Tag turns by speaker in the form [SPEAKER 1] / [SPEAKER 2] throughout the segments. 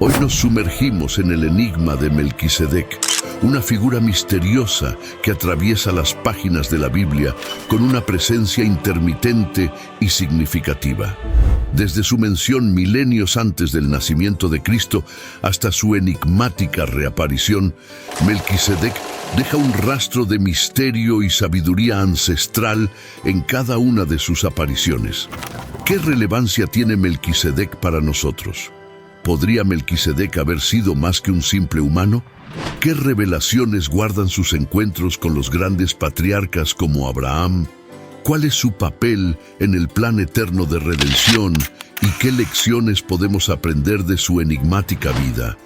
[SPEAKER 1] Hoy nos sumergimos en el enigma de Melquisedec, una figura misteriosa que atraviesa las páginas de la Biblia con una presencia intermitente y significativa. Desde su mención milenios antes del nacimiento de Cristo hasta su enigmática reaparición, Melquisedec deja un rastro de misterio y sabiduría ancestral en cada una de sus apariciones. ¿Qué relevancia tiene Melquisedec para nosotros? ¿Podría Melquisedec haber sido más que un simple humano? ¿Qué revelaciones guardan sus encuentros con los grandes patriarcas como Abraham? ¿Cuál es su papel en el plan eterno de redención y qué lecciones podemos aprender de su enigmática vida?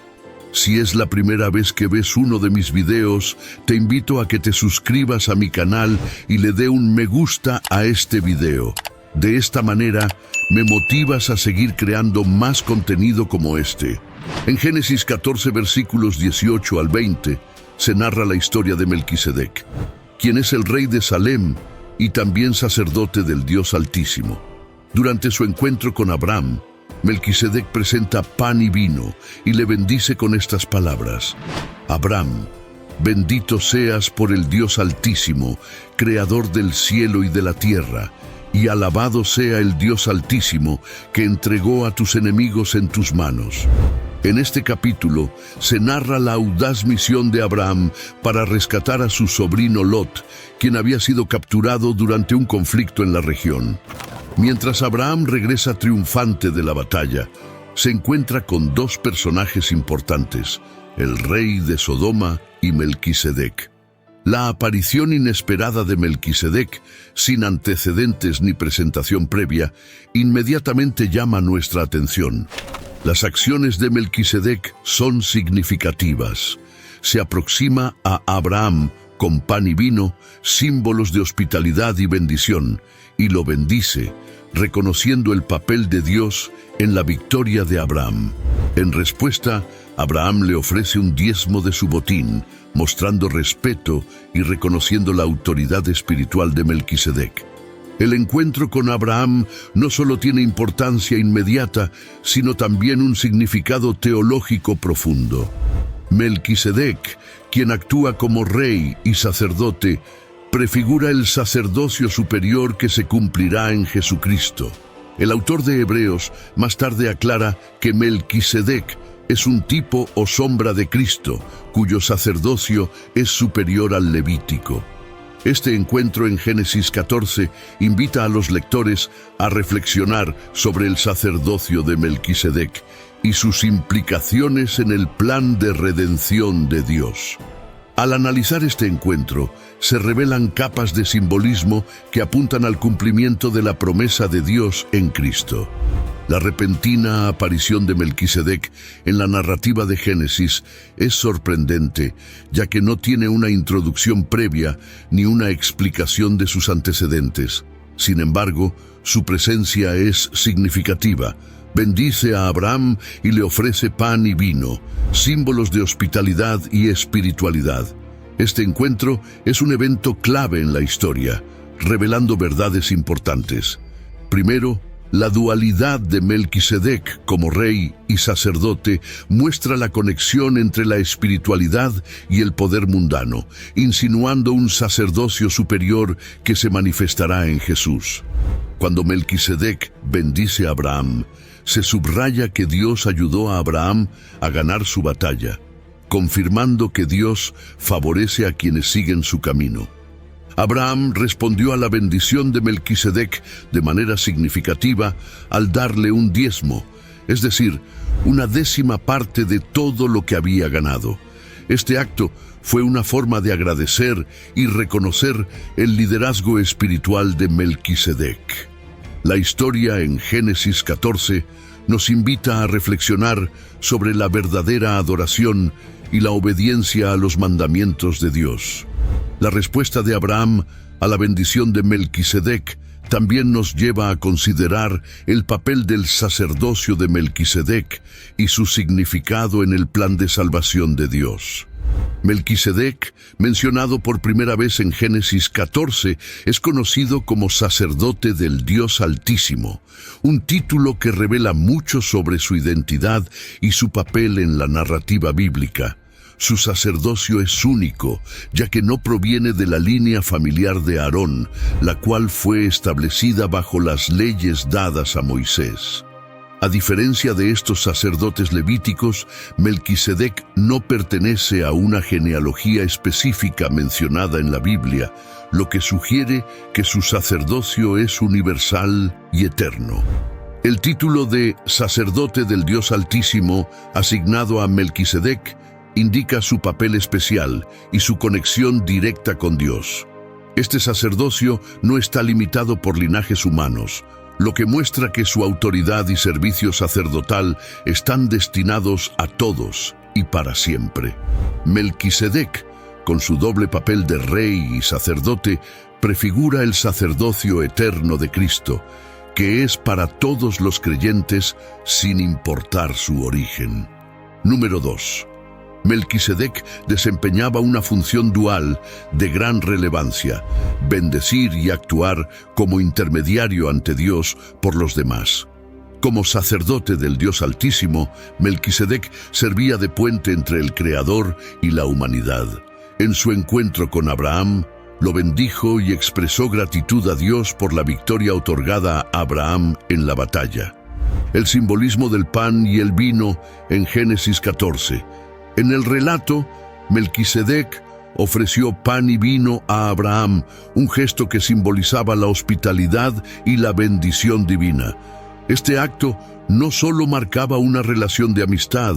[SPEAKER 1] Si es la primera vez que ves uno de mis videos, te invito a que te suscribas a mi canal y le dé un me gusta a este video. De esta manera, me motivas a seguir creando más contenido como este. En Génesis 14, versículos 18 al 20, se narra la historia de Melquisedec, quien es el rey de Salem y también sacerdote del Dios Altísimo. Durante su encuentro con Abraham, Melquisedec presenta pan y vino y le bendice con estas palabras: Abraham, bendito seas por el Dios Altísimo, creador del cielo y de la tierra, y alabado sea el Dios Altísimo que entregó a tus enemigos en tus manos. En este capítulo se narra la audaz misión de Abraham para rescatar a su sobrino Lot, quien había sido capturado durante un conflicto en la región. Mientras Abraham regresa triunfante de la batalla, se encuentra con dos personajes importantes, el rey de Sodoma y Melquisedec. La aparición inesperada de Melquisedec, sin antecedentes ni presentación previa, inmediatamente llama nuestra atención. Las acciones de Melquisedec son significativas. Se aproxima a Abraham con pan y vino, símbolos de hospitalidad y bendición, y lo bendice, reconociendo el papel de Dios en la victoria de Abraham. En respuesta, Abraham le ofrece un diezmo de su botín, mostrando respeto y reconociendo la autoridad espiritual de Melquisedec. El encuentro con Abraham no solo tiene importancia inmediata, sino también un significado teológico profundo. Melquisedec, quien actúa como rey y sacerdote, prefigura el sacerdocio superior que se cumplirá en Jesucristo. El autor de Hebreos más tarde aclara que Melquisedec es un tipo o sombra de Cristo, cuyo sacerdocio es superior al levítico. Este encuentro en Génesis 14 invita a los lectores a reflexionar sobre el sacerdocio de Melquisedec y sus implicaciones en el plan de redención de Dios. Al analizar este encuentro, se revelan capas de simbolismo que apuntan al cumplimiento de la promesa de Dios en Cristo. La repentina aparición de Melquisedec en la narrativa de Génesis es sorprendente, ya que no tiene una introducción previa ni una explicación de sus antecedentes. Sin embargo, su presencia es significativa. Bendice a Abraham y le ofrece pan y vino, símbolos de hospitalidad y espiritualidad. Este encuentro es un evento clave en la historia, revelando verdades importantes. Primero, la dualidad de Melquisedec como rey y sacerdote muestra la conexión entre la espiritualidad y el poder mundano, insinuando un sacerdocio superior que se manifestará en Jesús. Cuando Melquisedec bendice a Abraham, se subraya que Dios ayudó a Abraham a ganar su batalla, confirmando que Dios favorece a quienes siguen su camino. Abraham respondió a la bendición de Melquisedec de manera significativa al darle un diezmo, es decir, una décima parte de todo lo que había ganado. Este acto fue una forma de agradecer y reconocer el liderazgo espiritual de Melquisedec. La historia en Génesis 14 nos invita a reflexionar sobre la verdadera adoración y la obediencia a los mandamientos de Dios. La respuesta de Abraham a la bendición de Melquisedec también nos lleva a considerar el papel del sacerdocio de Melquisedec y su significado en el plan de salvación de Dios. Melquisedec, mencionado por primera vez en Génesis 14, es conocido como sacerdote del Dios Altísimo, un título que revela mucho sobre su identidad y su papel en la narrativa bíblica. Su sacerdocio es único, ya que no proviene de la línea familiar de Aarón, la cual fue establecida bajo las leyes dadas a Moisés. A diferencia de estos sacerdotes levíticos, Melquisedec no pertenece a una genealogía específica mencionada en la Biblia, lo que sugiere que su sacerdocio es universal y eterno. El título de sacerdote del Dios Altísimo, asignado a Melquisedec, indica su papel especial y su conexión directa con Dios. Este sacerdocio no está limitado por linajes humanos, lo que muestra que su autoridad y servicio sacerdotal están destinados a todos y para siempre. Melquisedec, con su doble papel de rey y sacerdote, prefigura el sacerdocio eterno de Cristo, que es para todos los creyentes sin importar su origen. Número 2. Melquisedec desempeñaba una función dual de gran relevancia: bendecir y actuar como intermediario ante Dios por los demás. Como sacerdote del Dios Altísimo, Melquisedec servía de puente entre el Creador y la humanidad. En su encuentro con Abraham, lo bendijo y expresó gratitud a Dios por la victoria otorgada a Abraham en la batalla. El simbolismo del pan y el vino en Génesis 14. En el relato, Melquisedec ofreció pan y vino a Abraham, un gesto que simbolizaba la hospitalidad y la bendición divina. Este acto no solo marcaba una relación de amistad,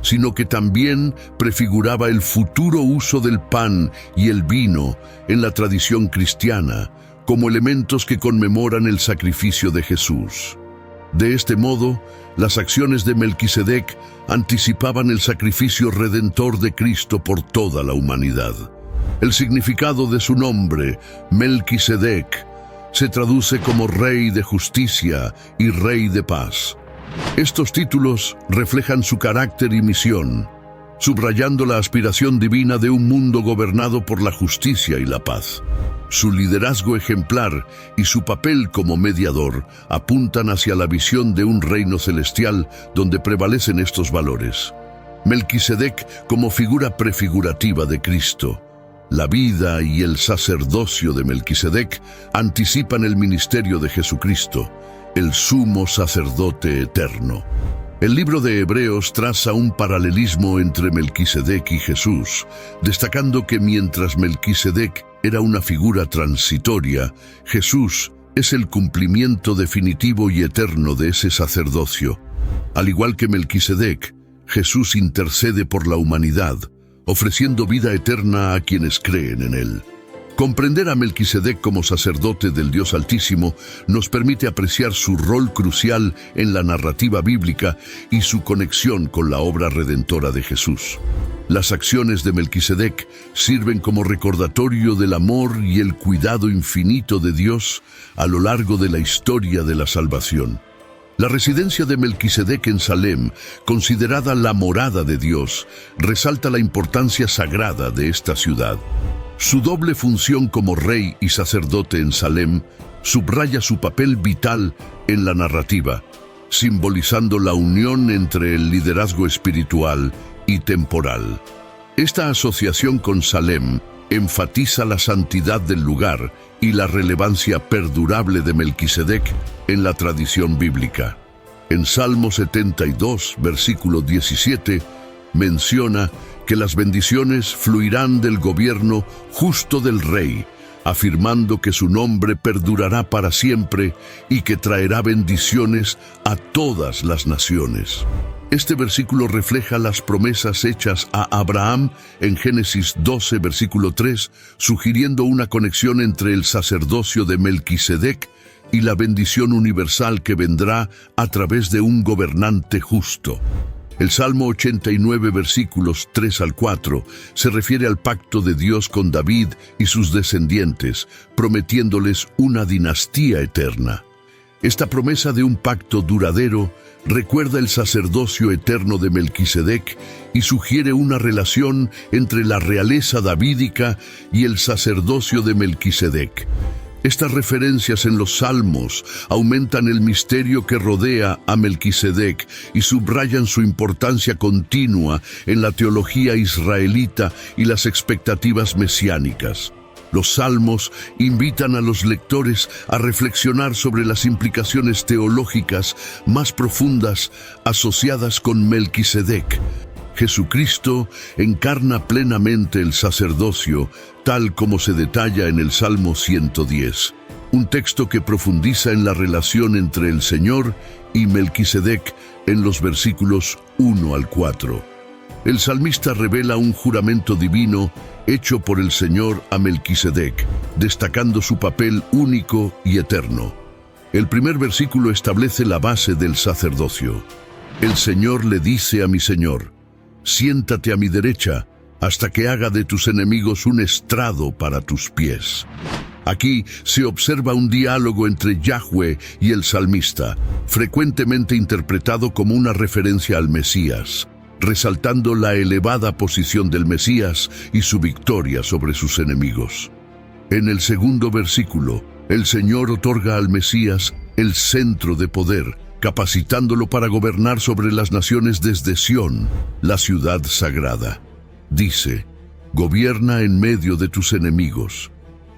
[SPEAKER 1] sino que también prefiguraba el futuro uso del pan y el vino en la tradición cristiana, como elementos que conmemoran el sacrificio de Jesús. De este modo, las acciones de Melquisedec anticipaban el sacrificio redentor de Cristo por toda la humanidad. El significado de su nombre, Melquisedec, se traduce como Rey de Justicia y Rey de Paz. Estos títulos reflejan su carácter y misión, subrayando la aspiración divina de un mundo gobernado por la justicia y la paz. Su liderazgo ejemplar y su papel como mediador apuntan hacia la visión de un reino celestial donde prevalecen estos valores. Melquisedec como figura prefigurativa de Cristo. La vida y el sacerdocio de Melquisedec anticipan el ministerio de Jesucristo, el sumo sacerdote eterno. El libro de Hebreos traza un paralelismo entre Melquisedec y Jesús, destacando que mientras Melquisedec era una figura transitoria, Jesús es el cumplimiento definitivo y eterno de ese sacerdocio. Al igual que Melquisedec, Jesús intercede por la humanidad, ofreciendo vida eterna a quienes creen en él. Comprender a Melquisedec como sacerdote del Dios Altísimo nos permite apreciar su rol crucial en la narrativa bíblica y su conexión con la obra redentora de Jesús. Las acciones de Melquisedec sirven como recordatorio del amor y el cuidado infinito de Dios a lo largo de la historia de la salvación. La residencia de Melquisedec en Salem, considerada la morada de Dios, resalta la importancia sagrada de esta ciudad. Su doble función como rey y sacerdote en Salem subraya su papel vital en la narrativa, simbolizando la unión entre el liderazgo espiritual y temporal. Esta asociación con Salem enfatiza la santidad del lugar y la relevancia perdurable de Melquisedec en la tradición bíblica. En Salmo 72, versículo 17, menciona que las bendiciones fluirán del gobierno justo del rey, afirmando que su nombre perdurará para siempre y que traerá bendiciones a todas las naciones. Este versículo refleja las promesas hechas a Abraham en Génesis 12, versículo 3, sugiriendo una conexión entre el sacerdocio de Melquisedec y la bendición universal que vendrá a través de un gobernante justo. El Salmo 89, versículos 3 al 4, se refiere al pacto de Dios con David y sus descendientes, prometiéndoles una dinastía eterna. Esta promesa de un pacto duradero recuerda el sacerdocio eterno de Melquisedec y sugiere una relación entre la realeza davídica y el sacerdocio de Melquisedec. Estas referencias en los Salmos aumentan el misterio que rodea a Melquisedec y subrayan su importancia continua en la teología israelita y las expectativas mesiánicas. Los Salmos invitan a los lectores a reflexionar sobre las implicaciones teológicas más profundas asociadas con Melquisedec. Jesucristo encarna plenamente el sacerdocio, tal como se detalla en el Salmo 110, un texto que profundiza en la relación entre el Señor y Melquisedec en los versículos 1 al 4. El salmista revela un juramento divino hecho por el Señor a Melquisedec, destacando su papel único y eterno. El primer versículo establece la base del sacerdocio. El Señor le dice a mi Señor: siéntate a mi derecha, hasta que haga de tus enemigos un estrado para tus pies. Aquí se observa un diálogo entre Yahweh y el salmista, frecuentemente interpretado como una referencia al Mesías, resaltando la elevada posición del Mesías y su victoria sobre sus enemigos. En el segundo versículo, el Señor otorga al Mesías el centro de poder, capacitándolo para gobernar sobre las naciones desde Sión, la ciudad sagrada. Dice: gobierna en medio de tus enemigos.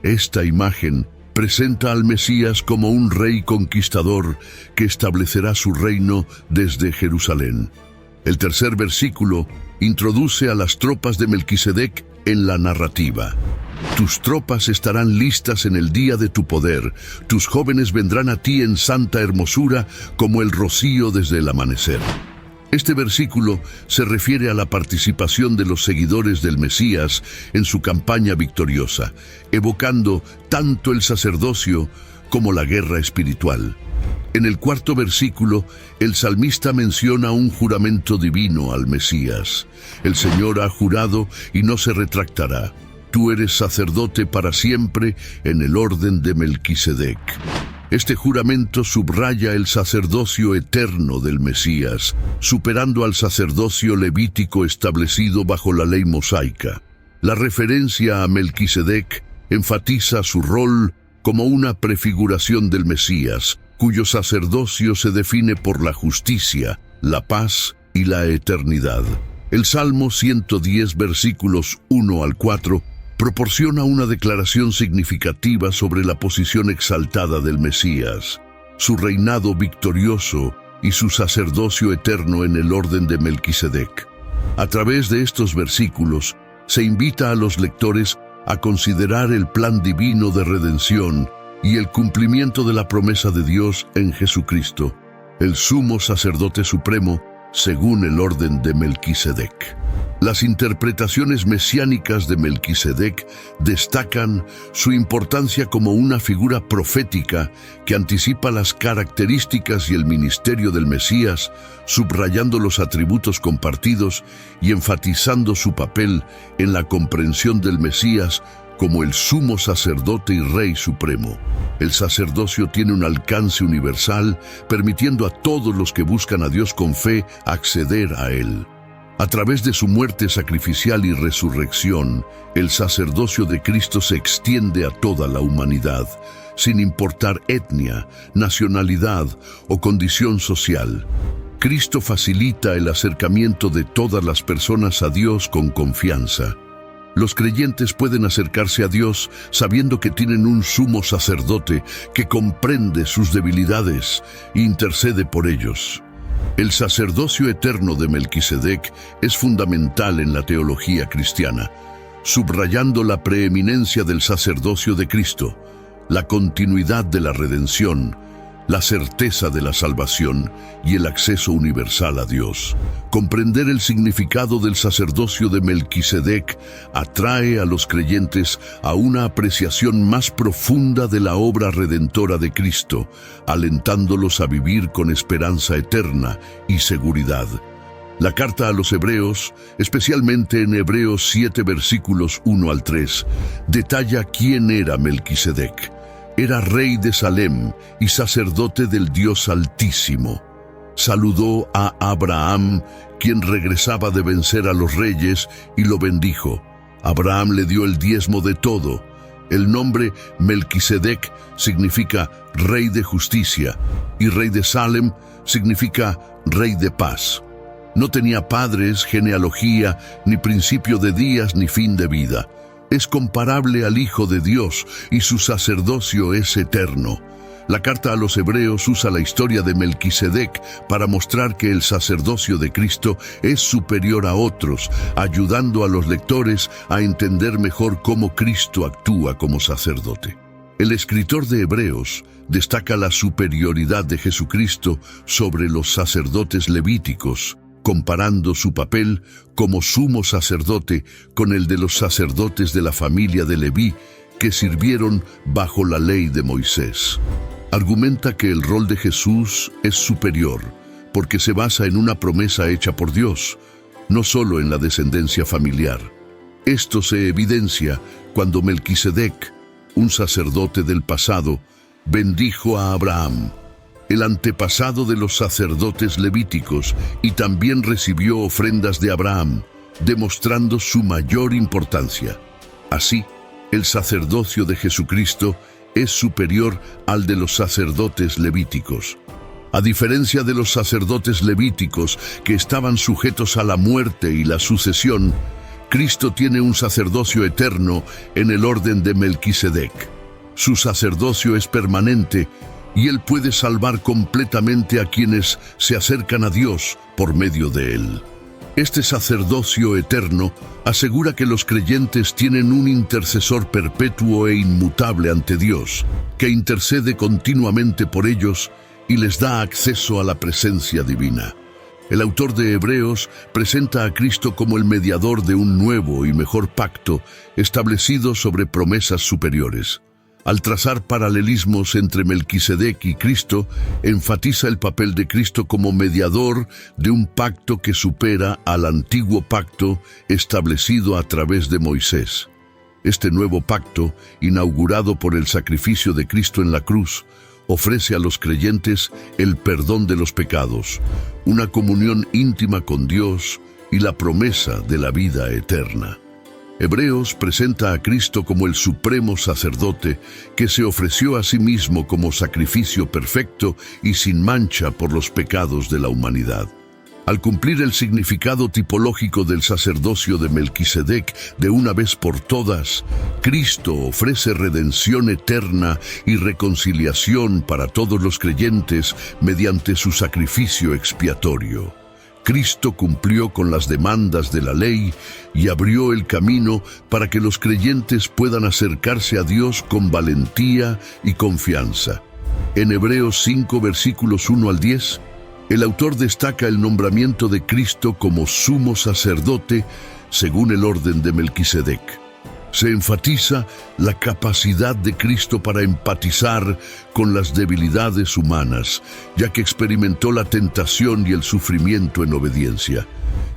[SPEAKER 1] Esta imagen presenta al Mesías como un rey conquistador que establecerá su reino desde Jerusalén. El tercer versículo introduce a las tropas de Melquisedec en la narrativa. Tus tropas estarán listas en el día de tu poder, tus jóvenes vendrán a ti en santa hermosura como el rocío desde el amanecer. Este versículo se refiere a la participación de los seguidores del Mesías en su campaña victoriosa, evocando tanto el sacerdocio como la guerra espiritual. En el cuarto versículo, el salmista menciona un juramento divino al Mesías. El Señor ha jurado y no se retractará. Tú eres sacerdote para siempre en el orden de Melquisedec. Este juramento subraya el sacerdocio eterno del Mesías, superando al sacerdocio levítico establecido bajo la ley mosaica. La referencia a Melquisedec enfatiza su rol como una prefiguración del Mesías, cuyo sacerdocio se define por la justicia, la paz y la eternidad. El Salmo 110, versículos 1 al 4, proporciona una declaración significativa sobre la posición exaltada del Mesías, su reinado victorioso y su sacerdocio eterno en el orden de Melquisedec. A través de estos versículos, se invita a los lectores a considerar el plan divino de redención y el cumplimiento de la promesa de Dios en Jesucristo, el sumo sacerdote supremo, según el orden de Melquisedec. Las interpretaciones mesiánicas de Melquisedec destacan su importancia como una figura profética que anticipa las características y el ministerio del Mesías, subrayando los atributos compartidos y enfatizando su papel en la comprensión del Mesías como el sumo sacerdote y rey supremo. El sacerdocio tiene un alcance universal, permitiendo a todos los que buscan a Dios con fe acceder a Él. A través de su muerte sacrificial y resurrección, el sacerdocio de Cristo se extiende a toda la humanidad, sin importar etnia, nacionalidad o condición social. Cristo facilita el acercamiento de todas las personas a Dios con confianza. Los creyentes pueden acercarse a Dios sabiendo que tienen un sumo sacerdote que comprende sus debilidades e intercede por ellos. El sacerdocio eterno de Melquisedec es fundamental en la teología cristiana, subrayando la preeminencia del sacerdocio de Cristo, la continuidad de la redención, la certeza de la salvación y el acceso universal a Dios. Comprender el significado del sacerdocio de Melquisedec atrae a los creyentes a una apreciación más profunda de la obra redentora de Cristo, alentándolos a vivir con esperanza eterna y seguridad. La carta a los Hebreos, especialmente en Hebreos 7 versículos 1 al 3, detalla quién era Melquisedec. Era rey de Salem y sacerdote del Dios Altísimo. Saludó a Abraham, quien regresaba de vencer a los reyes, y lo bendijo. Abraham le dio el diezmo de todo. El nombre Melquisedec significa rey de justicia, y rey de Salem significa rey de paz. No tenía padres, genealogía, ni principio de días, ni fin de vida. Es comparable al Hijo de Dios, y su sacerdocio es eterno. La carta a los Hebreos usa la historia de Melquisedec para mostrar que el sacerdocio de Cristo es superior a otros, ayudando a los lectores a entender mejor cómo Cristo actúa como sacerdote. El escritor de Hebreos destaca la superioridad de Jesucristo sobre los sacerdotes levíticos, comparando su papel como sumo sacerdote con el de los sacerdotes de la familia de Leví que sirvieron bajo la ley de Moisés. Argumenta que el rol de Jesús es superior porque se basa en una promesa hecha por Dios, no solo en la descendencia familiar. Esto se evidencia cuando Melquisedec, un sacerdote del pasado, bendijo a Abraham, el antepasado de los sacerdotes levíticos, y también recibió ofrendas de Abraham, demostrando su mayor importancia. Así, el sacerdocio de Jesucristo es superior al de los sacerdotes levíticos. A diferencia de los sacerdotes levíticos que estaban sujetos a la muerte y la sucesión, Cristo tiene un sacerdocio eterno en el orden de Melquisedec. Su sacerdocio es permanente y Él puede salvar completamente a quienes se acercan a Dios por medio de Él. Este sacerdocio eterno asegura que los creyentes tienen un intercesor perpetuo e inmutable ante Dios, que intercede continuamente por ellos y les da acceso a la presencia divina. El autor de Hebreos presenta a Cristo como el mediador de un nuevo y mejor pacto establecido sobre promesas superiores. Al trazar paralelismos entre Melquisedec y Cristo, enfatiza el papel de Cristo como mediador de un pacto que supera al antiguo pacto establecido a través de Moisés. Este nuevo pacto, inaugurado por el sacrificio de Cristo en la cruz, ofrece a los creyentes el perdón de los pecados, una comunión íntima con Dios y la promesa de la vida eterna. Hebreos presenta a Cristo como el supremo sacerdote que se ofreció a sí mismo como sacrificio perfecto y sin mancha por los pecados de la humanidad. Al cumplir el significado tipológico del sacerdocio de Melquisedec de una vez por todas, Cristo ofrece redención eterna y reconciliación para todos los creyentes mediante su sacrificio expiatorio. Cristo cumplió con las demandas de la ley y abrió el camino para que los creyentes puedan acercarse a Dios con valentía y confianza. En Hebreos 5, versículos 1 al 10, el autor destaca el nombramiento de Cristo como sumo sacerdote según el orden de Melquisedec. Se enfatiza la capacidad de Cristo para empatizar con las debilidades humanas, ya que experimentó la tentación y el sufrimiento en obediencia.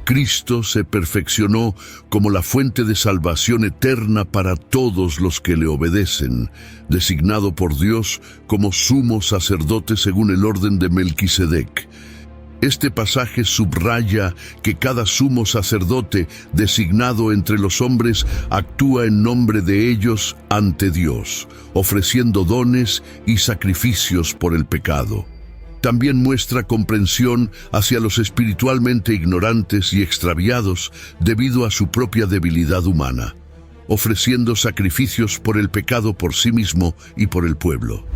[SPEAKER 1] Cristo se perfeccionó como la fuente de salvación eterna para todos los que le obedecen, designado por Dios como sumo sacerdote según el orden de Melquisedec. Este pasaje subraya que cada sumo sacerdote designado entre los hombres actúa en nombre de ellos ante Dios, ofreciendo dones y sacrificios por el pecado. También muestra comprensión hacia los espiritualmente ignorantes y extraviados debido a su propia debilidad humana, ofreciendo sacrificios por el pecado por sí mismo y por el pueblo.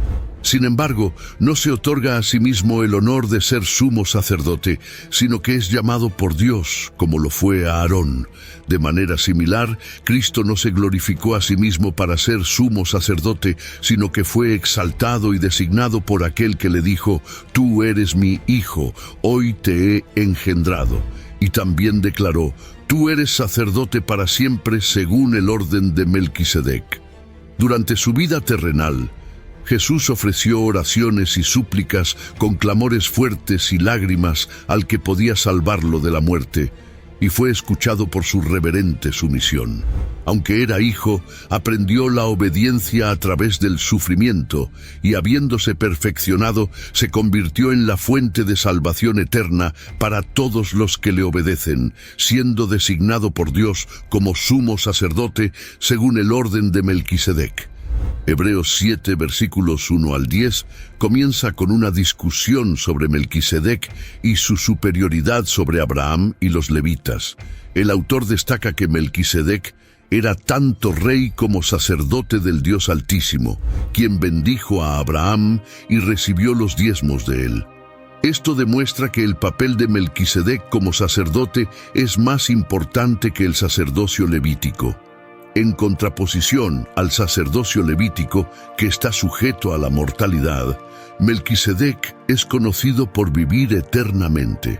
[SPEAKER 1] Sin embargo, no se otorga a sí mismo el honor de ser sumo sacerdote, sino que es llamado por Dios, como lo fue a Aarón. De manera similar, Cristo no se glorificó a sí mismo para ser sumo sacerdote, sino que fue exaltado y designado por aquel que le dijo: «Tú eres mi Hijo, hoy te he engendrado». Y también declaró: «Tú eres sacerdote para siempre según el orden de Melquisedec». Durante su vida terrenal, Jesús ofreció oraciones y súplicas con clamores fuertes y lágrimas al que podía salvarlo de la muerte. y fue escuchado por su reverente sumisión. Aunque era hijo, aprendió la obediencia a través del sufrimiento y, habiéndose perfeccionado, se convirtió en la fuente de salvación eterna para todos los que le obedecen, siendo designado por Dios como sumo sacerdote según el orden de Melquisedec. Hebreos 7, versículos 1 al 10, comienza con una discusión sobre Melquisedec y su superioridad sobre Abraham y los levitas. El autor destaca que Melquisedec era tanto rey como sacerdote del Dios Altísimo, quien bendijo a Abraham y recibió los diezmos de él. Esto demuestra que el papel de Melquisedec como sacerdote es más importante que el sacerdocio levítico. En contraposición al sacerdocio levítico, que está sujeto a la mortalidad, Melquisedec es conocido por vivir eternamente.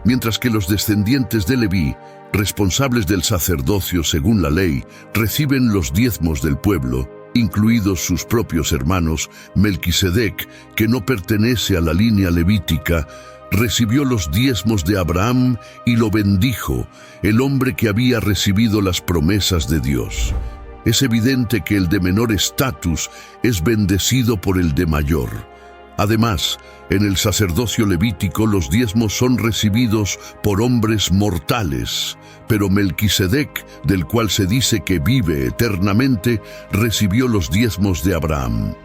[SPEAKER 1] Mientras que los descendientes de Leví, responsables del sacerdocio según la ley, reciben los diezmos del pueblo, incluidos sus propios hermanos, Melquisedec, que no pertenece a la línea levítica, recibió los diezmos de Abraham y lo bendijo, el hombre que había recibido las promesas de Dios. Es evidente que el de menor estatus es bendecido por el de mayor. Además, en el sacerdocio levítico los diezmos son recibidos por hombres mortales, pero Melquisedec, del cual se dice que vive eternamente, recibió los diezmos de Abraham.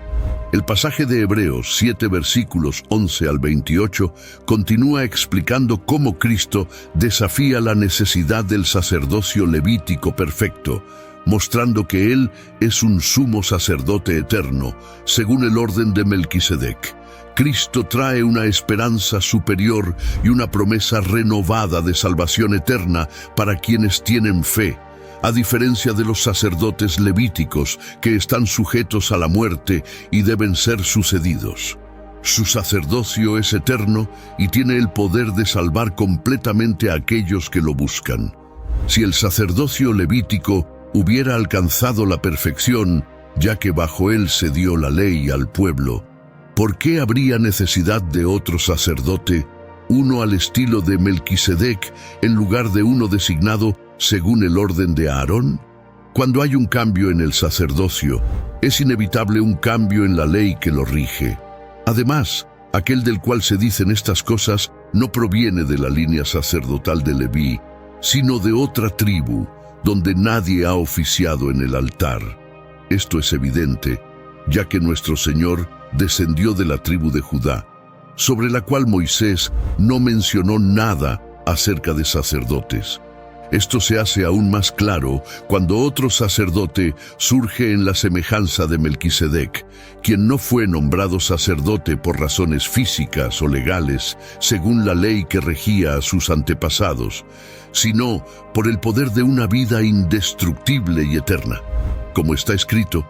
[SPEAKER 1] El pasaje de Hebreos 7, versículos 11 al 28, continúa explicando cómo Cristo desafía la necesidad del sacerdocio levítico perfecto, mostrando que Él es un sumo sacerdote eterno, según el orden de Melquisedec. Cristo trae una esperanza superior y una promesa renovada de salvación eterna para quienes tienen fe, a diferencia de los sacerdotes levíticos que están sujetos a la muerte y deben ser sucedidos. Su sacerdocio es eterno y tiene el poder de salvar completamente a aquellos que lo buscan. Si el sacerdocio levítico hubiera alcanzado la perfección, ya que bajo él se dio la ley al pueblo, ¿por qué habría necesidad de otro sacerdote, uno al estilo de Melquisedec, en lugar de uno designado según el orden de Aarón? Cuando hay un cambio en el sacerdocio, es inevitable un cambio en la ley que lo rige. Además, aquel del cual se dicen estas cosas no proviene de la línea sacerdotal de Leví, sino de otra tribu, donde nadie ha oficiado en el altar. Esto es evidente, ya que nuestro Señor descendió de la tribu de Judá, sobre la cual Moisés no mencionó nada acerca de sacerdotes. Esto se hace aún más claro cuando otro sacerdote surge en la semejanza de Melquisedec, quien no fue nombrado sacerdote por razones físicas o legales, según la ley que regía a sus antepasados, sino por el poder de una vida indestructible y eterna. Como está escrito,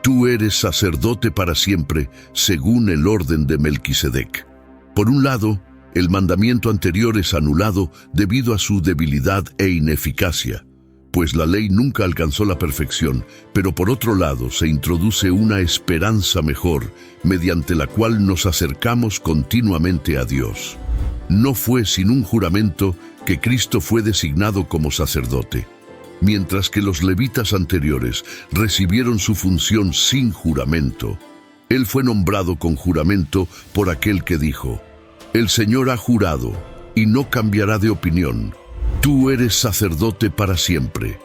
[SPEAKER 1] tú eres sacerdote para siempre, según el orden de Melquisedec. Por un lado, el mandamiento anterior es anulado debido a su debilidad e ineficacia, pues la ley nunca alcanzó la perfección, pero por otro lado se introduce una esperanza mejor, mediante la cual nos acercamos continuamente a Dios. No fue sin un juramento que Cristo fue designado como sacerdote. Mientras que los levitas anteriores recibieron su función sin juramento, Él fue nombrado con juramento por aquel que dijo: el Señor ha jurado, y no cambiará de opinión. Tú eres sacerdote para siempre.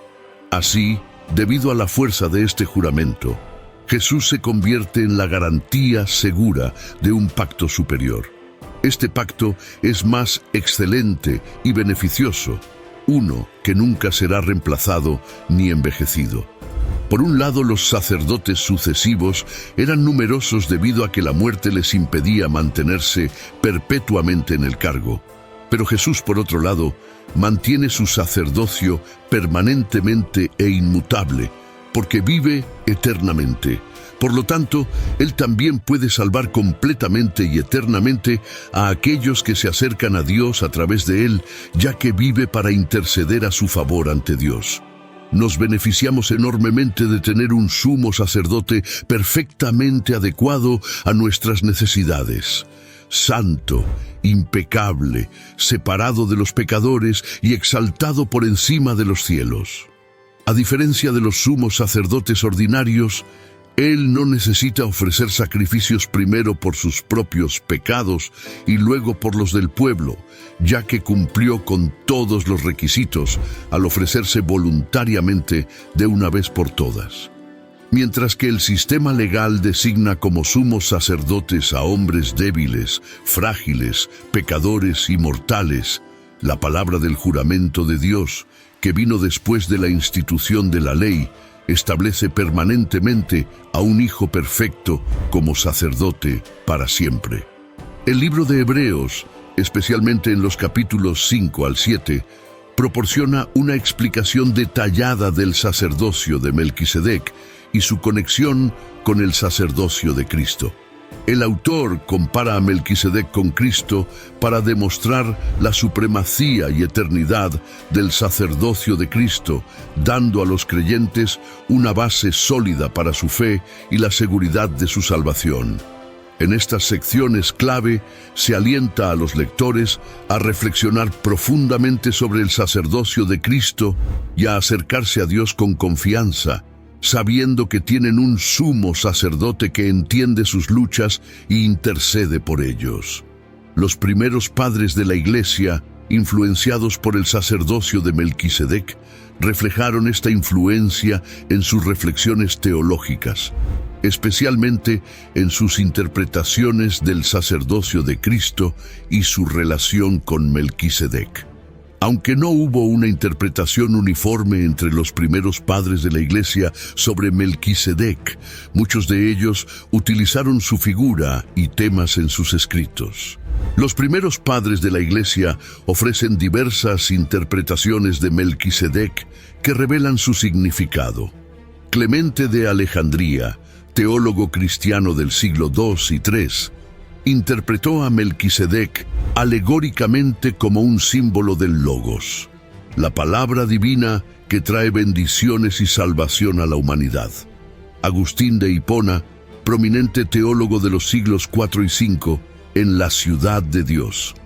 [SPEAKER 1] Así, debido a la fuerza de este juramento, Jesús se convierte en la garantía segura de un pacto superior. Este pacto es más excelente y beneficioso, uno que nunca será reemplazado ni envejecido. Por un lado, los sacerdotes sucesivos eran numerosos debido a que la muerte les impedía mantenerse perpetuamente en el cargo. Pero Jesús, por otro lado, mantiene su sacerdocio permanentemente e inmutable, porque vive eternamente. Por lo tanto, Él también puede salvar completamente y eternamente a aquellos que se acercan a Dios a través de Él, ya que vive para interceder a su favor ante Dios. Nos beneficiamos enormemente de tener un sumo sacerdote perfectamente adecuado a nuestras necesidades, santo impecable, separado de los pecadores y exaltado por encima de los cielos. A diferencia de los sumos sacerdotes ordinarios, Él no necesita ofrecer sacrificios primero por sus propios pecados y luego por los del pueblo, ya que cumplió con todos los requisitos al ofrecerse voluntariamente de una vez por todas. Mientras que el sistema legal designa como sumos sacerdotes a hombres débiles, frágiles, pecadores y mortales, la palabra del juramento de Dios, que vino después de la institución de la ley, establece permanentemente a un Hijo perfecto como sacerdote para siempre. El libro de Hebreos, especialmente en los capítulos 5 al 7, proporciona una explicación detallada del sacerdocio de Melquisedec y su conexión con el sacerdocio de Cristo. El autor compara a Melquisedec con Cristo para demostrar la supremacía y eternidad del sacerdocio de Cristo, dando a los creyentes una base sólida para su fe y la seguridad de su salvación. En estas secciones clave se alienta a los lectores a reflexionar profundamente sobre el sacerdocio de Cristo y a acercarse a Dios con confianza, sabiendo que tienen un sumo sacerdote que entiende sus luchas e intercede por ellos. Los primeros padres de la Iglesia, influenciados por el sacerdocio de Melquisedec, reflejaron esta influencia en sus reflexiones teológicas, especialmente en sus interpretaciones del sacerdocio de Cristo y su relación con Melquisedec. Aunque no hubo una interpretación uniforme entre los primeros padres de la Iglesia sobre Melquisedec, muchos de ellos utilizaron su figura y temas en sus escritos. Los primeros padres de la Iglesia ofrecen diversas interpretaciones de Melquisedec que revelan su significado. Clemente de Alejandría, teólogo cristiano del siglo II y III, interpretó a Melquisedec alegóricamente como un símbolo del Logos, la palabra divina que trae bendiciones y salvación a la humanidad. Agustín de Hipona, prominente teólogo de los siglos IV y V, en La Ciudad de Dios,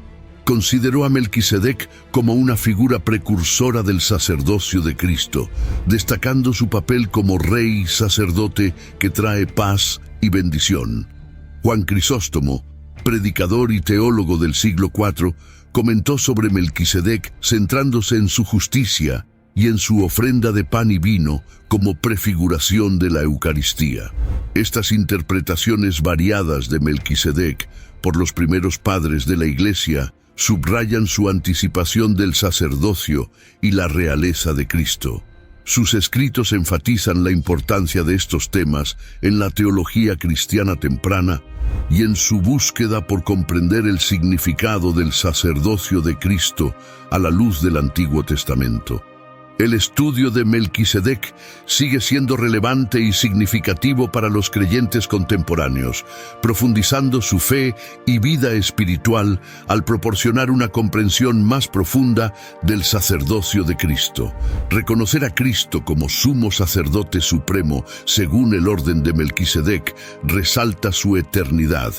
[SPEAKER 1] consideró a Melquisedec como una figura precursora del sacerdocio de Cristo, destacando su papel como rey sacerdote que trae paz y bendición. Juan Crisóstomo, predicador y teólogo del siglo IV, comentó sobre Melquisedec centrándose en su justicia y en su ofrenda de pan y vino como prefiguración de la Eucaristía. Estas interpretaciones variadas de Melquisedec por los primeros padres de la Iglesia subrayan su anticipación del sacerdocio y la realeza de Cristo. Sus escritos enfatizan la importancia de estos temas en la teología cristiana temprana y en su búsqueda por comprender el significado del sacerdocio de Cristo a la luz del Antiguo Testamento. El estudio de Melquisedec sigue siendo relevante y significativo para los creyentes contemporáneos, profundizando su fe y vida espiritual al proporcionar una comprensión más profunda del sacerdocio de Cristo. Reconocer a Cristo como sumo sacerdote supremo, según el orden de Melquisedec, resalta su eternidad,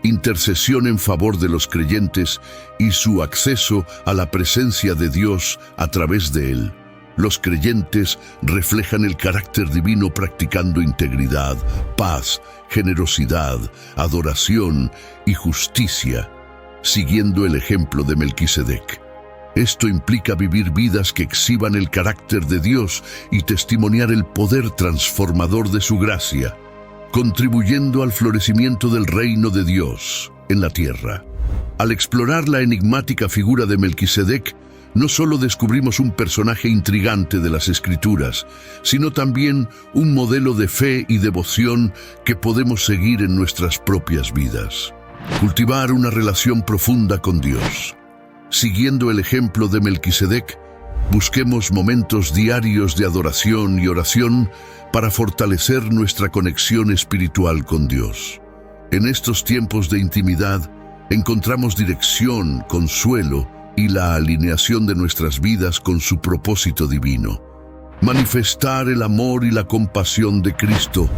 [SPEAKER 1] intercesión en favor de los creyentes y su acceso a la presencia de Dios a través de él. Los creyentes reflejan el carácter divino practicando integridad, paz, generosidad, adoración y justicia, siguiendo el ejemplo de Melquisedec. Esto implica vivir vidas que exhiban el carácter de Dios y testimoniar el poder transformador de su gracia, contribuyendo al florecimiento del reino de Dios en la tierra. Al explorar la enigmática figura de Melquisedec, no solo descubrimos un personaje intrigante de las Escrituras, sino también un modelo de fe y devoción que podemos seguir en nuestras propias vidas. Cultivar una relación profunda con Dios. Siguiendo el ejemplo de Melquisedec, busquemos momentos diarios de adoración y oración para fortalecer nuestra conexión espiritual con Dios. En estos tiempos de intimidad, encontramos dirección, consuelo y la alineación de nuestras vidas con su propósito divino. Manifestar el amor y la compasión de Cristo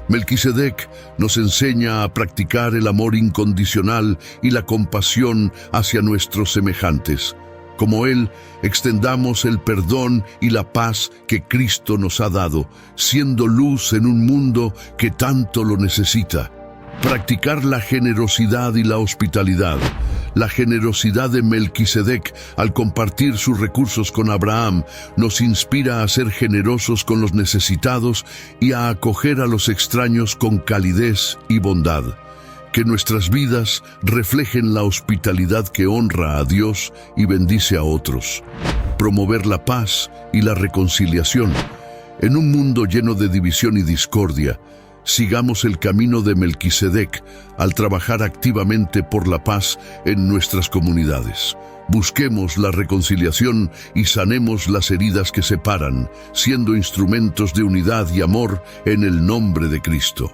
[SPEAKER 1] Melquisedec nos enseña a practicar el amor incondicional y la compasión hacia nuestros semejantes. Como Él, extendamos el perdón y la paz que Cristo nos ha dado, siendo luz en un mundo que tanto lo necesita. Practicar la generosidad y la hospitalidad. La generosidad de Melquisedec al compartir sus recursos con Abraham nos inspira a ser generosos con los necesitados y a acoger a los extraños con calidez y bondad. Que nuestras vidas reflejen la hospitalidad que honra a Dios y bendice a otros. Promover la paz y la reconciliación. En un mundo lleno de división y discordia, sigamos el camino de Melquisedec al trabajar activamente por la paz en nuestras comunidades. Busquemos la reconciliación y sanemos las heridas que separan, siendo instrumentos de unidad y amor en el nombre de Cristo.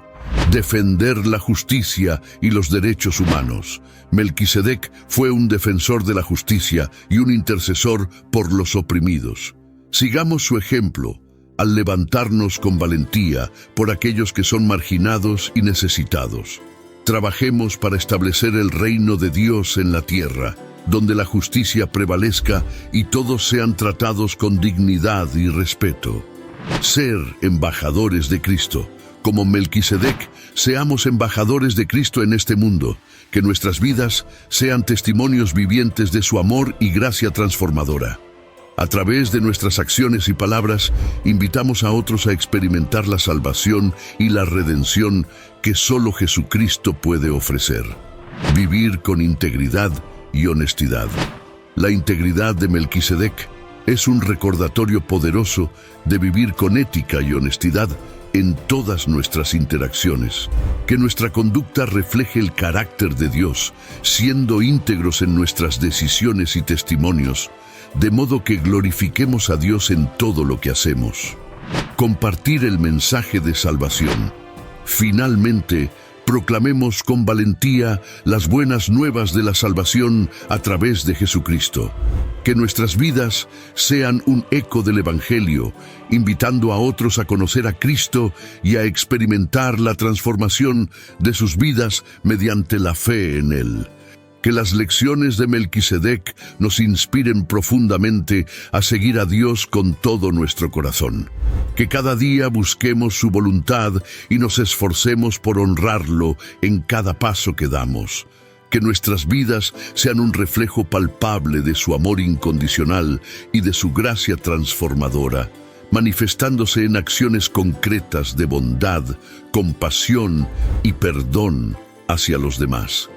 [SPEAKER 1] Defender la justicia y los derechos humanos. Melquisedec fue un defensor de la justicia y un intercesor por los oprimidos. Sigamos su ejemplo al levantarnos con valentía por aquellos que son marginados y necesitados. Trabajemos para establecer el reino de Dios en la tierra, donde la justicia prevalezca y todos sean tratados con dignidad y respeto. Ser embajadores de Cristo. Como Melquisedec, seamos embajadores de Cristo en este mundo, que nuestras vidas sean testimonios vivientes de su amor y gracia transformadora. A través de nuestras acciones y palabras, invitamos a otros a experimentar la salvación y la redención que solo Jesucristo puede ofrecer. Vivir con integridad y honestidad. La integridad de Melquisedec es un recordatorio poderoso de vivir con ética y honestidad en todas nuestras interacciones. Que nuestra conducta refleje el carácter de Dios, siendo íntegros en nuestras decisiones y testimonios, de modo que glorifiquemos a Dios en todo lo que hacemos. Compartir el mensaje de salvación. Finalmente, proclamemos con valentía las buenas nuevas de la salvación a través de Jesucristo. Que nuestras vidas sean un eco del Evangelio, invitando a otros a conocer a Cristo y a experimentar la transformación de sus vidas mediante la fe en Él. Que las lecciones de Melquisedec nos inspiren profundamente a seguir a Dios con todo nuestro corazón. Que cada día busquemos su voluntad y nos esforcemos por honrarlo en cada paso que damos. Que nuestras vidas sean un reflejo palpable de su amor incondicional y de su gracia transformadora, manifestándose en acciones concretas de bondad, compasión y perdón hacia los demás.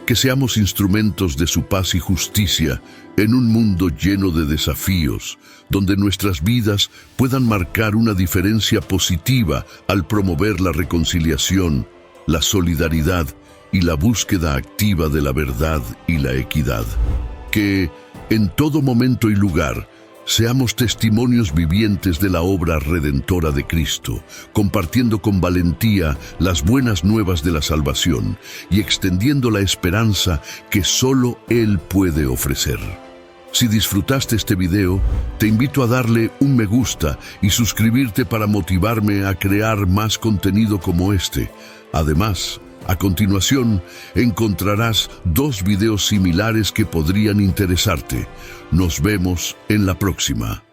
[SPEAKER 1] Que seamos instrumentos de su paz y justicia en un mundo lleno de desafíos, donde nuestras vidas puedan marcar una diferencia positiva al promover la reconciliación, la solidaridad y la búsqueda activa de la verdad y la equidad. Que, en todo momento y lugar, seamos testimonios vivientes de la obra redentora de Cristo, compartiendo con valentía las buenas nuevas de la salvación y extendiendo la esperanza que solo Él puede ofrecer. Si disfrutaste este video, te invito a darle un me gusta y suscribirte para motivarme a crear más contenido como este. Además, a continuación, encontrarás 2 videos similares que podrían interesarte. Nos vemos en la próxima.